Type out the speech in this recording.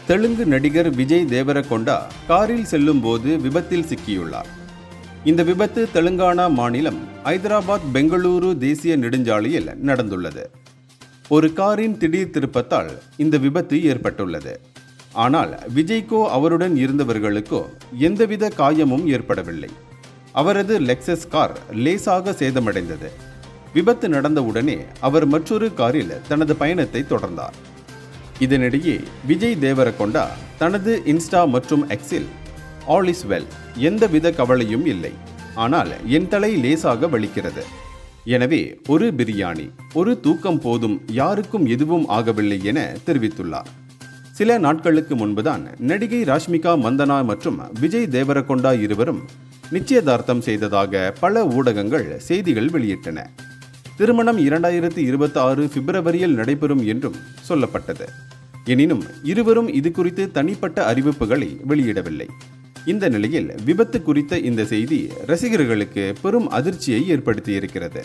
தெலுங்கு நடிகர் விஜய் தேவரகொண்டா காரில் செல்லும்போது விபத்தில் சிக்கியுள்ளார். இந்த விபத்து தெலுங்கானா மாநிலம் ஐதராபாத் பெங்களூரு தேசிய நெடுஞ்சாலையில் நடந்துள்ளது. ஒரு காரின் திடீர் திருப்பத்தால் இந்த விபத்து ஏற்பட்டுள்ளது. ஆனால் விஜய்க்கோ அவருடன் இருந்தவர்களுக்கோ எந்தவித காயமும் ஏற்படவில்லை. அவரது லெக்சஸ் கார் லேசாக சேதமடைந்தது. விபத்து நடந்தவுடனே அவர் மற்றொரு காரில் தனது பயணத்தை தொடர்ந்தார். இதனிடையே விஜய் தேவரகொண்டா தனது இன்ஸ்டா மற்றும் எக்ஸில் ஆல் இஸ் வெல், எந்தவித கவலையும் இல்லை, ஆனால் என் தலை லேசாக வலிக்கிறது, எனவே ஒரு பிரியாணி, ஒரு தூக்கம் போதும், யாருக்கும் எதுவும் ஆகவில்லை என தெரிவித்துள்ளார். சில நாட்களுக்கு முன்புதான் நடிகை ராஷ்மிகா மந்தனா மற்றும் விஜய் தேவரகொண்டா இருவரும் நிச்சயதார்த்தம் செய்ததாக பல ஊடகங்கள் செய்திகள் வெளியிட்டன. திருமணம் 2026 பிப்ரவரியில் நடைபெறும் என்றும் சொல்லப்பட்டது. எனினும் இருவரும் இது குறித்து தனிப்பட்ட அறிவிப்புகளை வெளியிடவில்லை. இந்த நிலையில் விபத்து குறித்த இந்த செய்தி ரசிகர்களுக்கு பெரும் அதிர்ச்சியை ஏற்படுத்தியிருக்கிறது.